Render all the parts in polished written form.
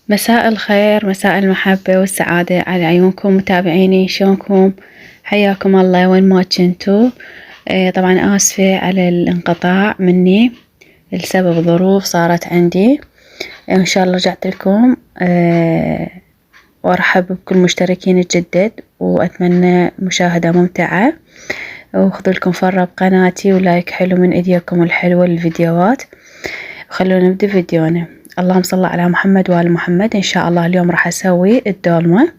مساء الخير، مساء المحبة والسعادة على عيونكم متابعيني. شلونكم؟ حياكم الله وين ما كنتوا. طبعا آسفة على الانقطاع مني لسبب ظروف صارت عندي. إن شاء الله رجعت لكم. وأرحب بكل مشتركين الجدد وأتمنى مشاهدة ممتعة، وخذوا لكم فرة بقناتي ولايك حلو من ايديكم الحلوة للفيديوهات. خلونا نبدأ فيديونا. اللهم صل على محمد وآل محمد. إن شاء الله اليوم راح أسوي الدولمة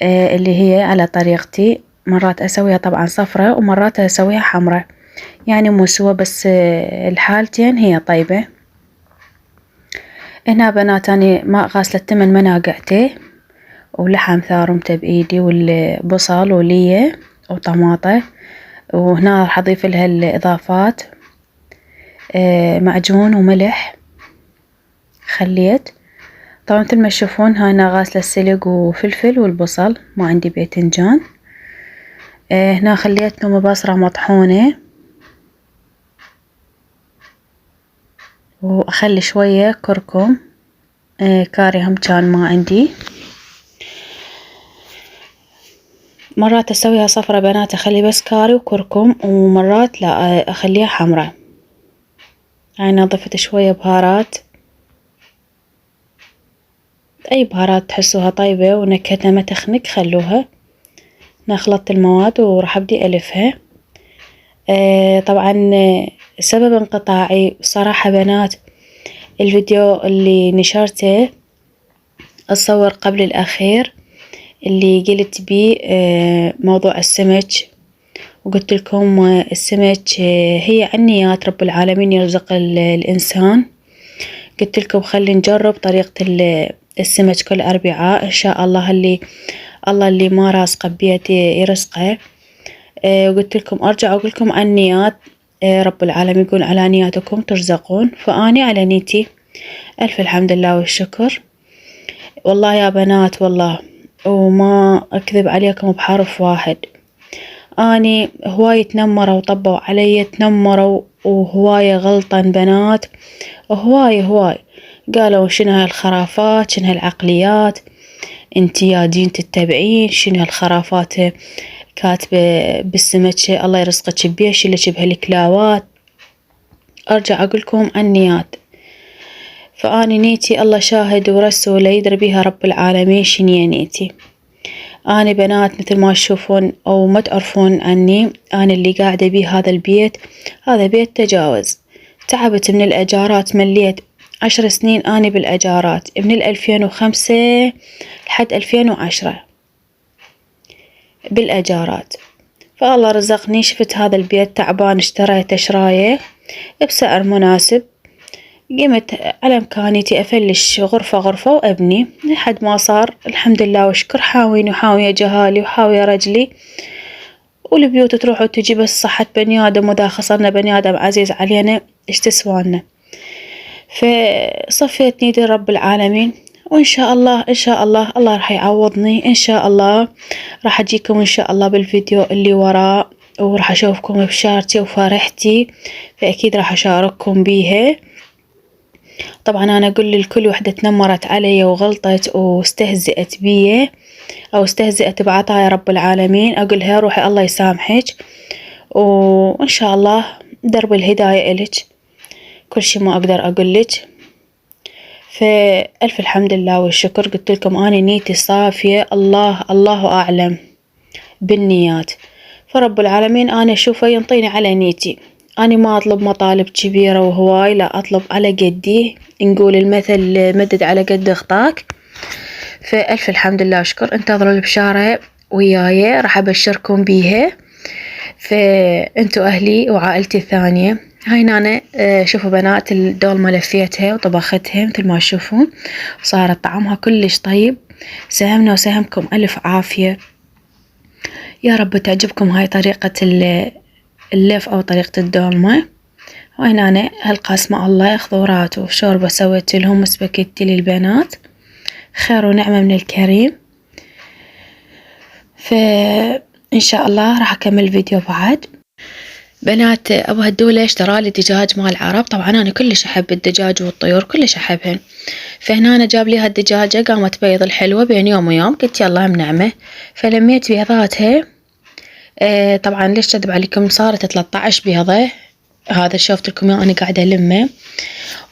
اللي هي على طريقتي. مرات أسويها طبعا صفرة ومرات أسويها حمرة، يعني مو سوا، بس الحالتين هي طيبة. هنا بنات أنا ما غاسلة 8 مناقعتي ولحم ثارمته بإيدي والبصل ولية وطماطة، وهنا راح أضيف لها الإضافات معجون وملح خليت. طبعا مثل ما تشوفون هنا غاسلة السلق وفلفل والبصل، ما عندي باذنجان. هنا خليت توم بصرة مطحونة، وأخلي شوية كركم. كاري هم كان ما عندي. مرات أسويها صفرة بنات أخلي بس كاري وكركم، ومرات لا أخليها حمرة. هاي ضفت شوية بهارات، أي بهارات تحسوها طيبة ونكهتها ما تخنق خلوها. أنا خلطت المواد وراح أبدي ألفها. طبعا سبب انقطاعي صراحة بنات، الفيديو اللي نشرته أتصور قبل الأخير اللي قلت بيه موضوع السمك، وقلت لكم السمك هي عنيات رب العالمين يرزق الإنسان. قلت لكم خلي نجرب طريقة السمك كل أربعاء إن شاء الله. اللي ما رازقه بيد يرزقه. وقلت لكم أرجع أقول لكم عن نيات. رب العالمين يقول على نياتكم ترزقون، فأني على نيتي. ألف الحمد لله والشكر. والله يا بنات، والله وما أكذب عليكم بحرف واحد، أني هواية تنمروا وطبوا علي، تنمروا وهواية غلطا بنات، هواي قالوا شنو هالخرافات، شنو هالعقليات، انتي يا دين تتبعين، شنو هالخرافات كاتبة بالسمك الله يرزقك بيش لك بهالكلاوات. أرجع أقولكم عن نيات، فأني نيتي الله شاهد ورسوله يدري بيها رب العالمين شنيا نيتي. أنا بنات مثل ما تشوفون أو ما تعرفون عني، أنا اللي قاعدة بيه هذا البيت، هذا بيت تجاوز. تعبت من الأجارات، مليت 10 سنين أنا بالأجارات، من 2005 لحد 2010 بالأجارات. فالله رزقني، شفت هذا البيت تعبان، اشتريته شراية بسعر مناسب. قمت على إمكانيتي أفلش غرفة غرفة وأبني لحد ما صار الحمد لله وشكر. حاويني وحاوية جهالي وحاوية رجلي، والبيوت تروح وتجي، بس صحة بني آدم، وإذا خسرنا بني آدم عزيز علينا إيش تسوالنا. فصفيت نيدي رب العالمين، وإن شاء الله إن شاء الله الله راح يعوضني إن شاء الله. راح أجيكم إن شاء الله بالفيديو اللي وراه، وراح أشوفكم بشارتي وفرحتي، فأكيد راح أشارككم بيها. طبعا أنا أقول لكل وحدة تنمرت علي وغلطت واستهزئت بي أو استهزئت بعطايا رب العالمين، أقولها روحي الله يسامحك، وإن شاء الله درب الهداية إلك. كل شي ما أقدر أقولك. فألف الحمد لله والشكر. قلت لكم أنا نيتي صافية، الله أعلم بالنيات. فرب العالمين أنا أشوفه ينطيني على نيتي. أنا ما أطلب مطالب كبيرة وهواي، لا أطلب على قدي. نقول المثل مدد على قد خطاك. فألف الحمد لله وشكر. انتظروا البشارة وياي، راح أبشركم بيها. فأنتوا أهلي وعائلتي الثانية. هاي أنا شوفوا بنات الدولمة لفيتها وطبختها مثل ما تشوفون، صارت طعمها كلش طيب. سهمنا وسهمكم ألف عافية. يا رب تعجبكم هاي طريقة اللف أو طريقة الدولمة. وهنا أنا هالقاسمة الله خضورات وشوربة سويت لهم سباكيتي للبنات، خير ونعمة من الكريم. فإن شاء الله راح أكمل الفيديو بعد. بنات أبو هالدولة اشترالي دجاج مال عرب. طبعا أنا كلش أحب الدجاج والطيور كلش أحبهن. فهنا أنا جاب لي هالدجاجة قامت بيض الحلوة بين يوم ويوم. قلت يلا هم نعمة. فلميت بيضاتها. طبعا ليش كذب عليكم صارت 13 بيضة. هذا شوفت لكم أنا قاعدة ألمه.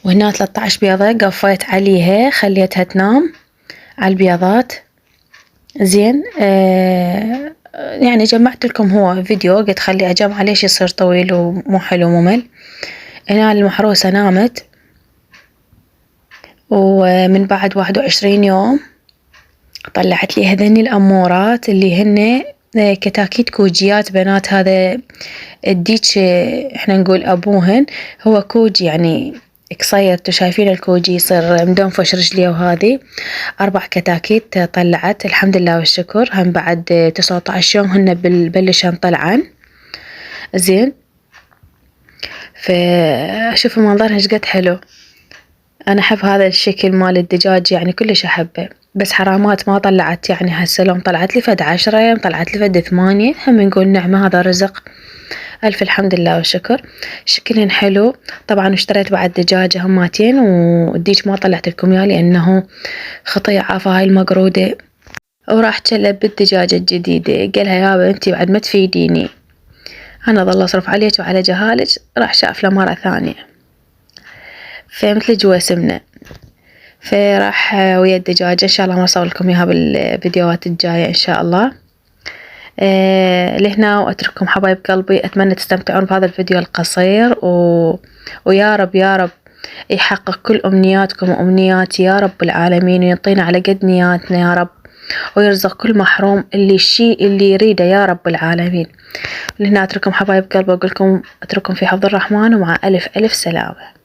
وهنا 13 بيضة قفيت عليها خليتها تنام على البيضات. زين. يعني جمعت لكم هو فيديو قلت خلي أجمع ليش يصير طويل ومو حلو ممل. هنا المحروسة نامت. ومن بعد 21 يوم طلعت لي هذني الأمورات اللي هن كتاكيت كوجيات بنات. هذا الديك احنا نقول أبوهن هو كوجي يعني قصير. انتو شايفين الكوجي يصير مدنفش رجليه. وهذه 4 كتاكيت طلعت الحمد لله والشكر. هم بعد 19 يوم هن بلشن طلعن. زين. فشوفوا منظرها شقد حلو. أنا أحب هذا الشكل مال الدجاج يعني كلش أحبه. بس حرامات ما طلعت يعني هسه لو طلعت لي فد 10 طلعت لي فد 8 هم نقول نعمة هذا رزق. ألف الحمد لله والشكر. شكلهن حلو. طبعا اشتريت بعد دجاجة هماتين والديج ما طلعت لكم اياه لأنه خطية عافا هاي المقرودة. وراح تشلب بالدجاجة الجديدة. قالها يابا انتي بعد ما تفيديني. أنا ظل أصرف عليك وعلى جهالك. راح شاف له مرة ثانية. فمثل جواسمنا. فراح ويا الدجاجة إن شاء الله ما أصور لكم إياها بالفيديوهات الجاية إن شاء الله. لهنا وأترككم حبايب قلبي. أتمنى تستمتعون بهذا الفيديو القصير ويا رب يا رب يحقق كل أمنياتكم وأمنياتي يا رب العالمين. ويعطينا على قد نياتنا يا رب. ويرزق كل محروم اللي الشيء اللي يريده يا رب العالمين. لهنا أترككم حبايب قلبي وأقول لكم أترككم في حفظ الرحمن ومع ألف ألف سلامة.